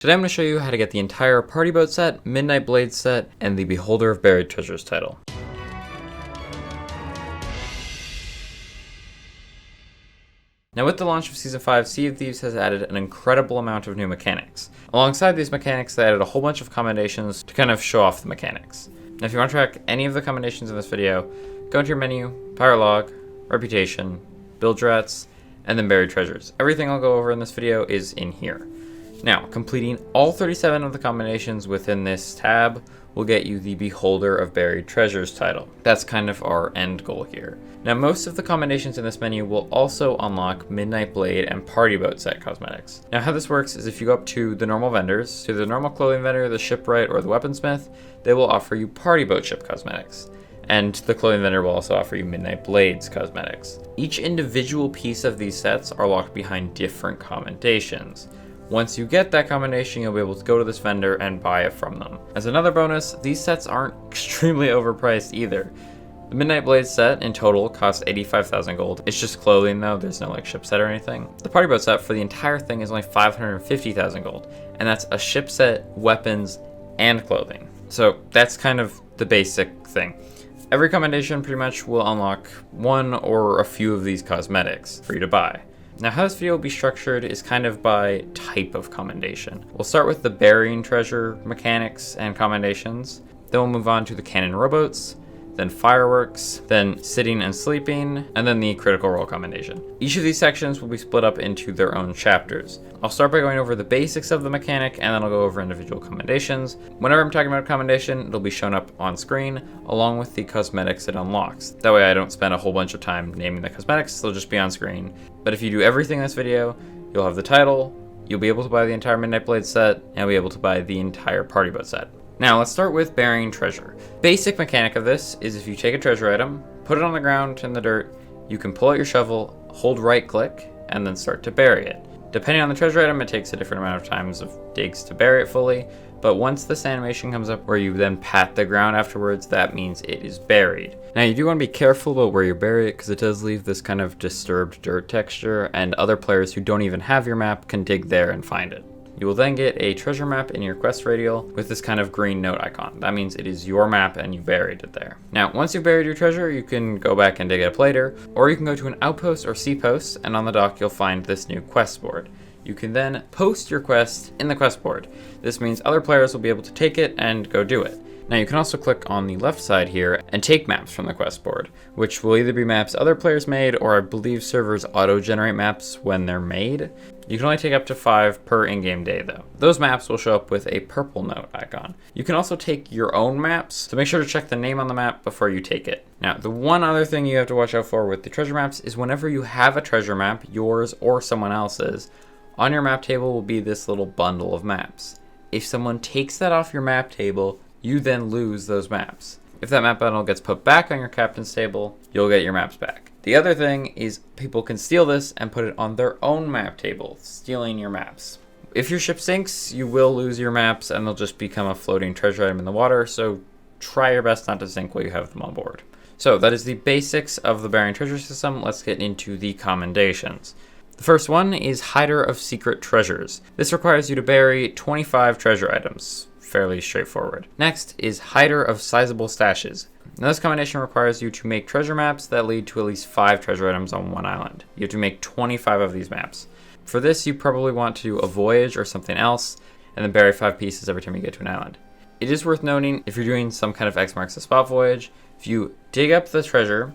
Today I'm going to show you how to get the entire Party Boat set, Midnight Blade set, and the Beholder of Buried Treasures title. Now with the launch of Season 5, Sea of Thieves has added an incredible amount of new mechanics. Alongside these mechanics, they added a whole bunch of commendations to kind of show off the mechanics. Now if you want to track any of the commendations in this video, go into your menu, Pirate Log, Reputation, Build Rats, and then Buried Treasures. Everything I'll go over in this video is in here. Now, completing all 37 of the combinations within this tab will get you the Beholder of Buried Treasures title. That's kind of our end goal here. Now, most of the combinations in this menu will also unlock Midnight Blade and Party Boat set cosmetics. Now, how this works is if you go up to the normal vendors, to the normal clothing vendor, the shipwright, or the weaponsmith, they will offer you Party Boat ship cosmetics. And the clothing vendor will also offer you Midnight Blades cosmetics. Each individual piece of these sets are locked behind different commendations. Once you get that commendation, you'll be able to go to this vendor and buy it from them. As another bonus, these sets aren't extremely overpriced either. The Midnight Blade set in total costs 85,000 gold. It's just clothing though, there's no like ship set or anything. The Party Boat set for the entire thing is only 550,000 gold, and that's a ship set, weapons, and clothing. So that's kind of the basic thing. Every commendation pretty much will unlock one or a few of these cosmetics for you to buy. Now how this video will be structured is kind of by type of commendation. We'll start with the burying treasure mechanics and commendations, then we'll move on to the cannon rowboats, then fireworks, then sitting and sleeping, and then the critical role commendation. Each of these sections will be split up into their own chapters. I'll start by going over the basics of the mechanic, and then I'll go over individual commendations. Whenever I'm talking about a commendation, it'll be shown up on screen along with the cosmetics it unlocks. That way I don't spend a whole bunch of time naming the cosmetics, they'll just be on screen. But if you do everything in this video, you'll have the title, you'll be able to buy the entire Midnight Blade set, and you'll be able to buy the entire Party Boat set. Now let's start with burying treasure. Basic mechanic of this is if you take a treasure item, put it on the ground in the dirt, you can pull out your shovel, hold right click, and then start to bury it. Depending on the treasure item, it takes a different amount of times of digs to bury it fully, but once this animation comes up where you then pat the ground afterwards, that means it is buried. Now you do want to be careful about where you bury it because it does leave this kind of disturbed dirt texture, and other players who don't even have your map can dig there and find it. You will then get a treasure map in your quest radial with this kind of green note icon. That means it is your map and you buried it there. Now, once you've buried your treasure, you can go back and dig it up later, or you can go to an outpost or sea post, and on the dock you'll find this new quest board. You can then post your quest in the quest board. This means other players will be able to take it and go do it. Now you can also click on the left side here and take maps from the quest board, which will either be maps other players made, or I believe servers auto-generate maps when they're made. You can only take up to 5 per in-game day though. Those maps will show up with a purple note icon. You can also take your own maps, so make sure to check the name on the map before you take it. Now the one other thing you have to watch out for with the treasure maps is whenever you have a treasure map, yours or someone else's, on your map table will be this little bundle of maps. If someone takes that off your map table, you then lose those maps. If that map bundle gets put back on your captain's table, you'll get your maps back. The other thing is people can steal this and put it on their own map table, stealing your maps. If your ship sinks, you will lose your maps and they'll just become a floating treasure item in the water, so try your best not to sink while you have them on board. So that is the basics of the burying treasure system. Let's get into the commendations. The first one is Hider of Secret Treasures. This requires you to bury 25 treasure items. Fairly straightforward. Next is Hider of Sizable Stashes. Now this combination requires you to make treasure maps that lead to at least 5 treasure items on one island. You have to make 25 of these maps. For this, you probably want to do a voyage or something else, and then bury 5 pieces every time you get to an island. It is worth noting, if you're doing some kind of X marks the spot voyage, if you dig up the treasure,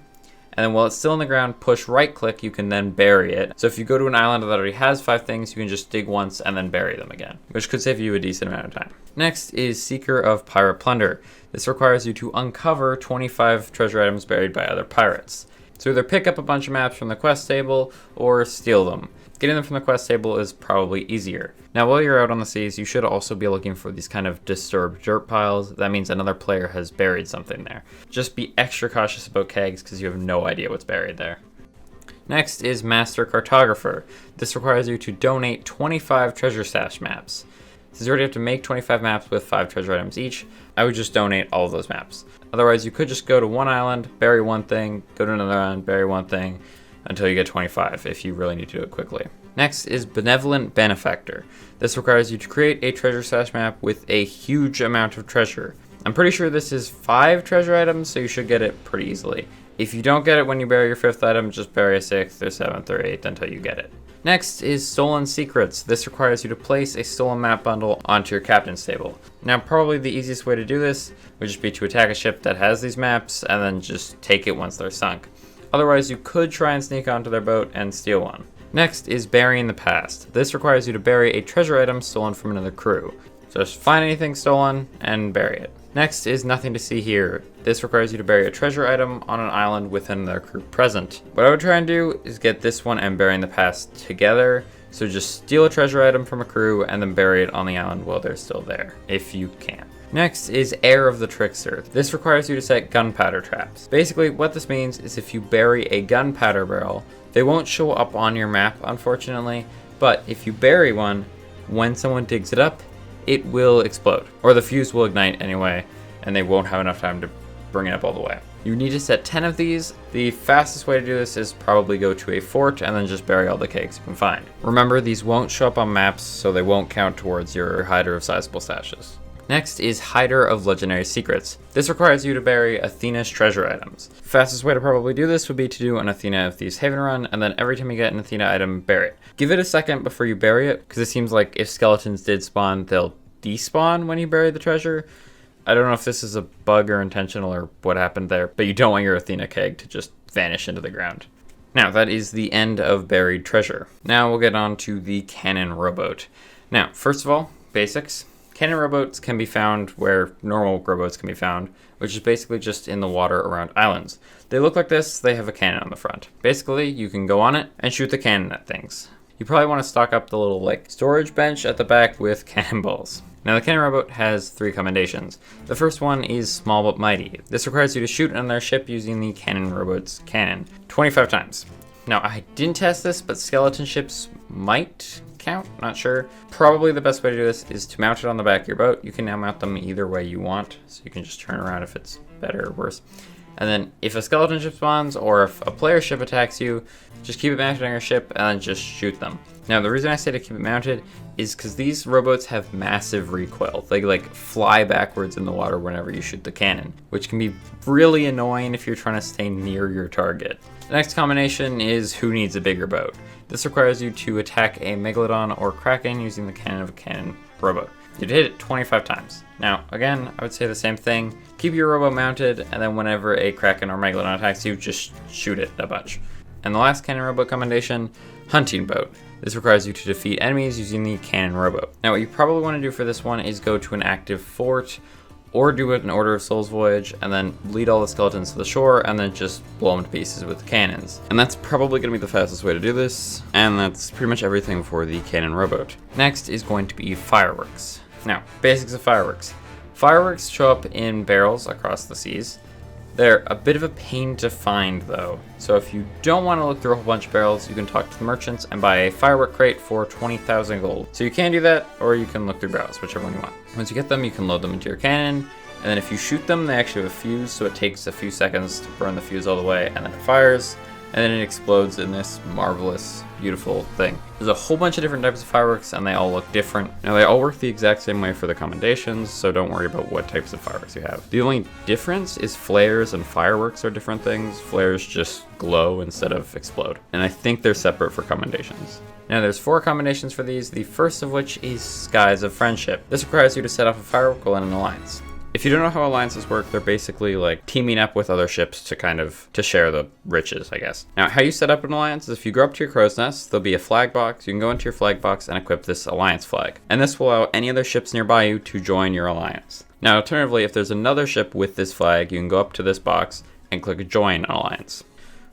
and then while it's still in the ground, push right click, you can then bury it. So if you go to an island that already has 5 things, you can just dig once and then bury them again, which could save you a decent amount of time. Next is Seeker of Pirate Plunder. This requires you to uncover 25 treasure items buried by other pirates. So either pick up a bunch of maps from the quest table or steal them. Getting them from the quest table is probably easier. Now while you're out on the seas, you should also be looking for these kind of disturbed dirt piles. That means another player has buried something there. Just be extra cautious about kegs because you have no idea what's buried there. Next is Master Cartographer. This requires you to donate 25 treasure stash maps. Since you already have to make 25 maps with 5 treasure items each, I would just donate all of those maps. Otherwise you could just go to one island, bury one thing, go to another island, bury one thing, until you get 25 if you really need to do it quickly. Next is Benevolent Benefactor. This requires you to create a treasure stash map with a huge amount of treasure. I'm pretty sure this is 5 treasure items, so you should get it pretty easily. If you don't get it when you bury your 5th item, just bury a 6th or 7th or 8th until you get it. Next is Stolen Secrets. This requires you to place a stolen map bundle onto your captain's table. Now, probably the easiest way to do this would just be to attack a ship that has these maps and then just take it once they're sunk. Otherwise, you could try and sneak onto their boat and steal one. Next is Burying the Past. This requires you to bury a treasure item stolen from another crew. So just find anything stolen and bury it. Next is Nothing to See Here. This requires you to bury a treasure item on an island with another crew present. What I would try and do is get this one and Burying the Past together. So just steal a treasure item from a crew and then bury it on the island while they're still there, if you can. Next is Heir of the Trickster. This requires you to set gunpowder traps. Basically, what this means is if you bury a gunpowder barrel, they won't show up on your map, unfortunately, but if you bury one, when someone digs it up, it will explode. Or the fuse will ignite anyway, and they won't have enough time to bring it up all the way. You need to set 10 of these. The fastest way to do this is probably go to a fort and then just bury all the kegs you can find. Remember, these won't show up on maps, so they won't count towards your hider of sizable stashes. Next is Hider of Legendary Secrets. This requires you to bury Athena's treasure items. The fastest way to probably do this would be to do an Athena of Thieves Haven run, and then every time you get an Athena item, bury it. Give it a second before you bury it, because it seems like if skeletons did spawn, they'll despawn when you bury the treasure. I don't know if this is a bug or intentional or what happened there, but you don't want your Athena keg to just vanish into the ground. Now, that is the end of buried treasure. Now we'll get on to the cannon rowboat. Now, first of all, basics. Cannon rowboats can be found where normal rowboats can be found, which is basically just in the water around islands. They look like this, they have a cannon on the front. Basically, you can go on it and shoot the cannon at things. You probably want to stock up the little storage bench at the back with cannonballs. Now the cannon rowboat has 3 commendations. The first one is Small but Mighty. This requires you to shoot on their ship using the cannon rowboat's cannon 25 times. Now I didn't test this, but skeleton ships might count, not sure. Probably the best way to do this is to mount it on the back of your boat. You can now mount them either way you want, so you can just turn around if it's better or worse. And then if a skeleton ship spawns or if a player ship attacks you, just keep it mounted on your ship and then just shoot them. Now the reason I say to keep it mounted is because these rowboats have massive recoil. They fly backwards in the water whenever you shoot the cannon, which can be really annoying if you're trying to stay near your target. The next combination is Who Needs a Bigger Boat. This requires you to attack a Megalodon or Kraken using the cannon of a cannon rowboat. You'd hit it 25 times. Now, again, I would say the same thing. Keep your rowboat mounted, and then whenever a Kraken or Megalodon attacks you, just shoot it a bunch. And the last cannon rowboat commendation, Hunting Boat. This requires you to defeat enemies using the cannon rowboat. Now, what you probably want to do for this one is go to an active fort, or do it in Order of Souls voyage, and then lead all the skeletons to the shore, and then just blow them to pieces with the cannons. And that's probably going to be the fastest way to do this, and that's pretty much everything for the cannon rowboat. Next is going to be Fireworks. Now, basics of fireworks. Fireworks show up in barrels across the seas. They're a bit of a pain to find though, so if you don't want to look through a whole bunch of barrels, you can talk to the merchants and buy a firework crate for 20,000 gold. So you can do that, or you can look through barrels, whichever one you want. Once you get them, you can load them into your cannon, and then if you shoot them, they actually have a fuse, so it takes a few seconds to burn the fuse all the way, and then it fires, and then it explodes in this marvelous, beautiful thing. There's a whole bunch of different types of fireworks, and they all look different. Now, they all work the exact same way for the commendations, so don't worry about what types of fireworks you have. The only difference is flares and fireworks are different things. Flares just glow instead of explode, and I think they're separate for commendations. Now, there's 4 commendations for these, the first of which is Skies of Friendship. This requires you to set off a firework while in an alliance. If you don't know how alliances work, they're basically teaming up with other ships to share the riches, I guess. Now, how you set up an alliance is if you go up to your crow's nest, there'll be a flag box. You can go into your flag box and equip this alliance flag. And this will allow any other ships nearby you to join your alliance. Now, alternatively, if there's another ship with this flag, you can go up to this box and click Join Alliance.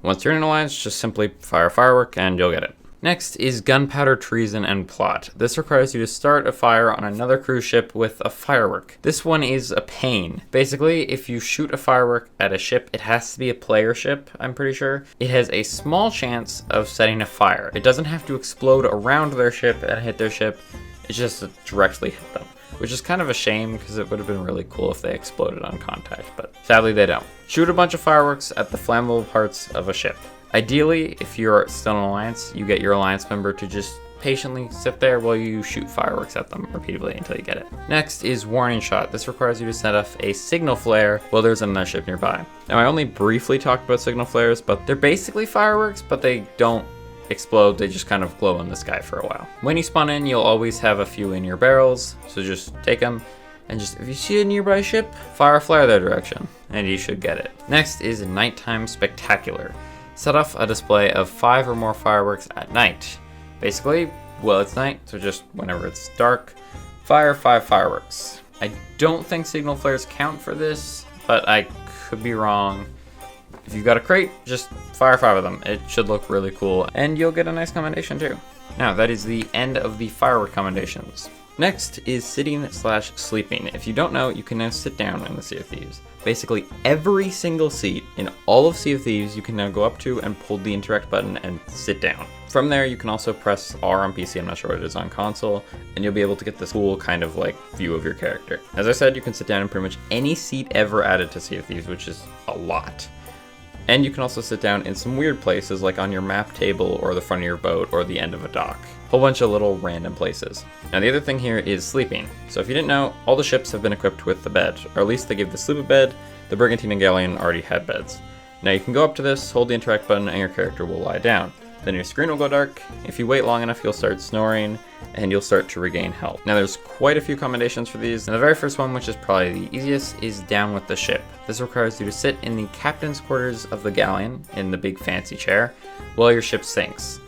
Once you're in an alliance, just simply fire a firework and you'll get it. Next is Gunpowder, Treason, and Plot. This requires you to start a fire on another cruise ship with a firework. This one is a pain. Basically, if you shoot a firework at a ship, it has to be a player ship, I'm pretty sure. It has a small chance of setting a fire. It doesn't have to explode around their ship and hit their ship. It just directly hit them, which is kind of a shame because it would have been really cool if they exploded on contact, but sadly they don't. Shoot a bunch of fireworks at the flammable parts of a ship. Ideally, if you're still an alliance, you get your alliance member to just patiently sit there while you shoot fireworks at them repeatedly until you get it. Next is warning shot. This requires you to set off a signal flare while there's another ship nearby. Now, I only briefly talked about signal flares, but they're basically fireworks, but they don't explode, they just kind of glow in the sky for a while. When you spawn in, you'll always have a few in your barrels, so just take them, and just if you see a nearby ship, fire a flare their direction, and you should get it. Next is Nighttime Spectacular. Set off a display of 5 or more fireworks at night. Basically, well, it's night, so just whenever it's dark, fire 5 fireworks. I don't think signal flares count for this, but I could be wrong. If you've got a crate, just fire 5 of them. It should look really cool, and you'll get a nice commendation too. Now, that is the end of the firework commendations. Next is sitting/sleeping. If you don't know, you can now sit down in the Sea of Thieves. Basically, every single seat in all of Sea of Thieves you can now go up to and pull the interact button and sit down. From there, you can also press R on PC, I'm not sure what it is on console, and you'll be able to get this cool kind of like view of your character. As I said, you can sit down in pretty much any seat ever added to Sea of Thieves, which is a lot. And you can also sit down in some weird places like on your map table or the front of your boat or the end of a dock. Whole bunch of little random places. Now the other thing here is sleeping. So if you didn't know, all the ships have been equipped with the bed, or at least they give the sleep a bed. The Brigantine and Galleon already had beds. Now you can go up to this, hold the interact button, and your character will lie down. Then your screen will go dark. If you wait long enough, you'll start snoring, and you'll start to regain health. Now there's quite a few commendations for these, and the very first one, which is probably the easiest, is down with the ship. This requires you to sit in the captain's quarters of the galleon, in the big fancy chair, while your ship sinks.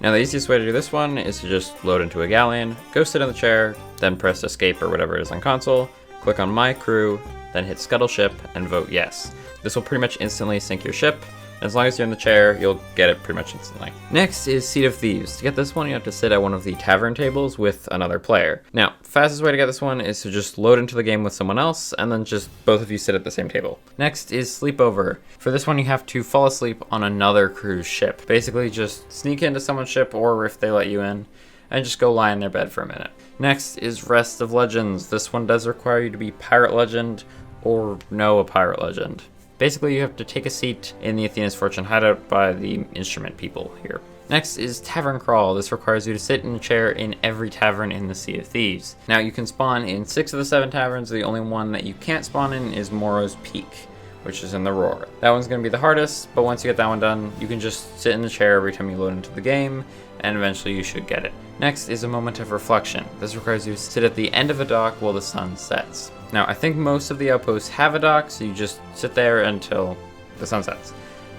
Now the easiest way to do this one is to just load into a galleon, go sit in the chair, then press escape or whatever it is on console, click on my crew, then hit scuttle ship and vote yes. This will pretty much instantly sink your ship. As long as you're in the chair, you'll get it pretty much instantly. Next is Seat of Thieves. To get this one, you have to sit at one of the tavern tables with another player. Now, fastest way to get this one is to just load into the game with someone else, and then just both of you sit at the same table. Next is Sleepover. For this one, you have to fall asleep on another crew's ship. Basically, just sneak into someone's ship, or if they let you in, and just go lie in their bed for a minute. Next is Rest of Legends. This one does require you to be Pirate Legend, or know a Pirate Legend. Basically, you have to take a seat in the Athena's Fortune hideout by the instrument people here. Next is Tavern Crawl. This requires you to sit in a chair in every tavern in the Sea of Thieves. Now, you can spawn in 6 of the 7 taverns. The only one that you can't spawn in is Morrow's Peak, which is in the Roar. That one's going to be the hardest, but once you get that one done, you can just sit in the chair every time you load into the game, and eventually you should get it. Next is a Moment of Reflection. This requires you to sit at the end of a dock while the sun sets. Now, I think most of the outposts have a dock, so you just sit there until the sun sets.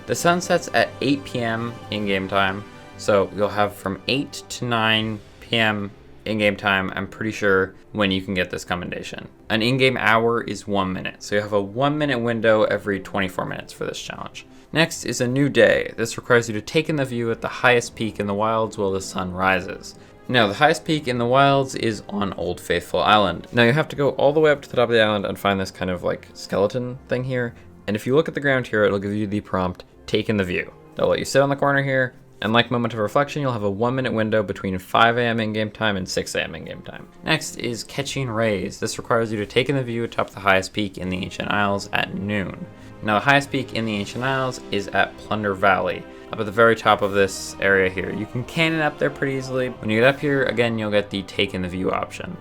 The sun sets at 8 p.m. in-game time, so you'll have from 8 to 9 p.m. in-game time, I'm pretty sure, when you can get this commendation. An in-game hour is 1 minute, so you have a 1 minute window every 24 minutes for this challenge. Next is a new day. This requires you to take in the view at the highest peak in the wilds while the sun rises. Now, the highest peak in the wilds is on Old Faithful Island. Now, you have to go all the way up to the top of the island and find this kind of like skeleton thing here. And if you look at the ground here, it'll give you the prompt, take in the view. They'll let you sit on the corner here, and like Moment of Reflection, you'll have a 1 minute window between 5 a.m. in-game time and 6 a.m. in-game time. Next is Catching Rays. This requires you to take in the view atop the highest peak in the Ancient Isles at noon. Now, the highest peak in the Ancient Isles is at Plunder Valley, up at the very top of this area here. You can cannon up there pretty easily. When you get up here, again, you'll get the take in the view option.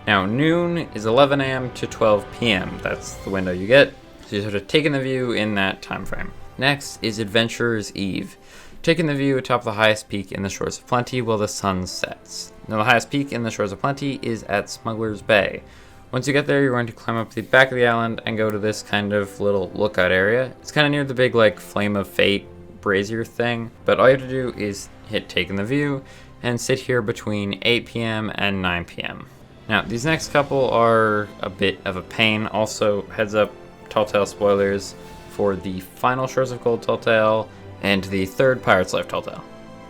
Now, noon is 11 a.m. to 12 p.m. That's the window you get. So you have to take in the view in that time frame. Next is Adventurer's Eve. Take in the view atop the highest peak in the Shores of Plenty while the sun sets. Now, the highest peak in the Shores of Plenty is at Smuggler's Bay. Once you get there, you're going to climb up the back of the island and go to this kind of little lookout area. It's kind of near the big like Flame of Fate brazier thing, but all you have to do is hit take in the view and sit here between 8 p.m. and 9 p.m. Now, these next couple are a bit of a pain. Also, heads up, Tall Tale spoilers for the final Shores of Gold Tall Tale and the third Pirate's Life Tall Tale.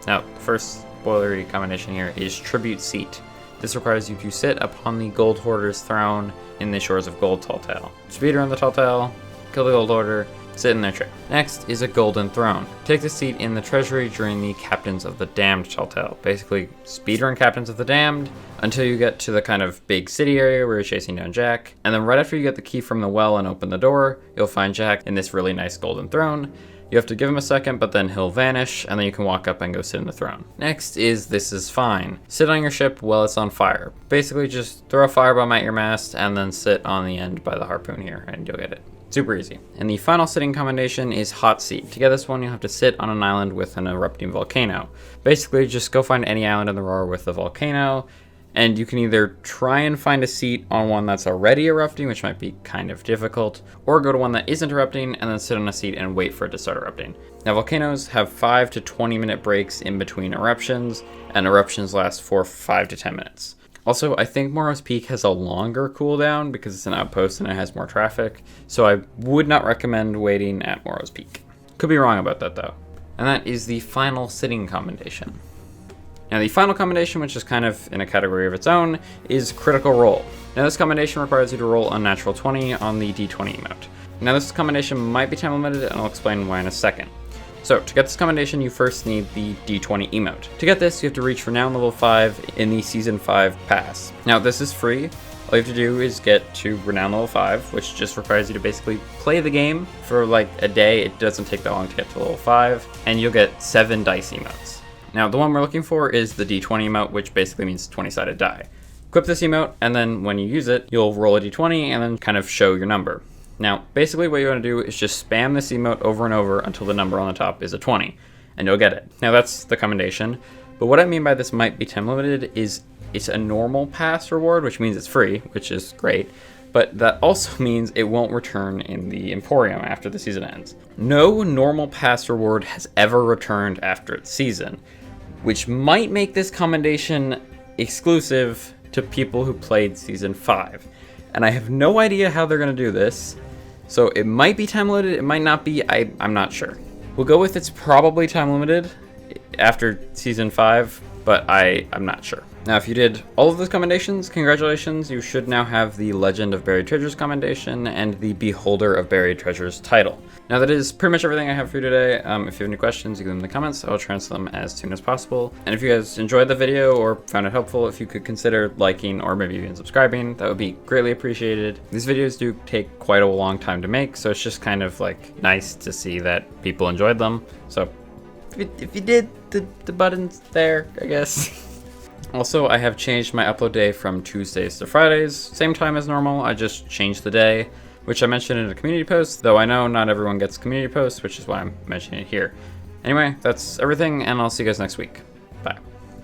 Now, the first spoilery combination here is Tribute Seat. This requires you to sit upon the Gold Hoarder's throne in the Shores of Gold Tall Tale. Speedrun the Tall Tale, kill the Gold Hoarder, sit in their chair. Next is a Golden Throne. Take the seat in the treasury during the Captains of the Damned Tall Tale. Basically, speedrun Captains of the Damned until you get to the kind of big city area where you're chasing down Jack. And then right after you get the key from the well and open the door, you'll find Jack in this really nice Golden Throne. You have to give him a second, but then he'll vanish, and then you can walk up and go sit in the throne. Next is This Is Fine. Sit on your ship while it's on fire. Basically just throw a firebomb at your mast, and then sit on the end by the harpoon here, and you'll get it. Super easy. And the final sitting commendation is Hot Seat. To get this one, you'll have to sit on an island with an erupting volcano. Basically, just go find any island in the roar with a volcano, and you can either try and find a seat on one that's already erupting, which might be kind of difficult, or go to one that isn't erupting and then sit on a seat and wait for it to start erupting. Now, volcanoes have 5 to 20 minute breaks in between eruptions, and eruptions last for 5 to 10 minutes. Also, I think Morrow's Peak has a longer cooldown because it's an outpost and it has more traffic, so I would not recommend waiting at Morrow's Peak. Could be wrong about that though. And that is the final sitting commendation. Now the final commendation, which is kind of in a category of its own, is Critical Roll. Now this commendation requires you to roll a natural 20 on the D20 emote. Now this commendation might be time limited, and I'll explain why in a second. So, to get this commendation, you first need the D20 emote. To get this, you have to reach Renown level 5 in the Season 5 pass. Now, this is free. All you have to do is get to Renown level 5, which just requires you to basically play the game for like a day. It doesn't take that long to get to level 5, and you'll get 7 dice emotes. Now, the one we're looking for is the D20 emote, which basically means 20-sided die. Equip this emote, and then when you use it, you'll roll a D20 and then kind of show your number. Now, basically what you want to do is just spam this emote over and over until the number on the top is a 20, and you'll get it. Now that's the commendation, but what I mean by this might be time limited is it's a normal pass reward, which means it's free, which is great, but that also means it won't return in the Emporium after the season ends. No normal pass reward has ever returned after its season, which might make this commendation exclusive to people who played Season 5. And I have no idea how they're going to do this. So it might be time limited, it might not be, I'm not sure. We'll go with it's probably time limited after Season 5, but I'm not sure. Now, if you did all of those commendations, congratulations, you should now have the Legend of Buried Treasures commendation and the Beholder of Buried Treasures title. Now, that is pretty much everything I have for you today. If you have any questions, you can leave them in the comments. I'll try to answer them as soon as possible. And if you guys enjoyed the video or found it helpful, if you could consider liking or maybe even subscribing, that would be greatly appreciated. These videos do take quite a long time to make, so it's just kind of like nice to see that people enjoyed them. So if you did, the button's there, I guess. Also, I have changed my upload day from Tuesdays to Fridays, same time as normal. I just changed the day, which I mentioned in a community post, though I know not everyone gets community posts, which is why I'm mentioning it here. Anyway, that's everything, and I'll see you guys next week. Bye.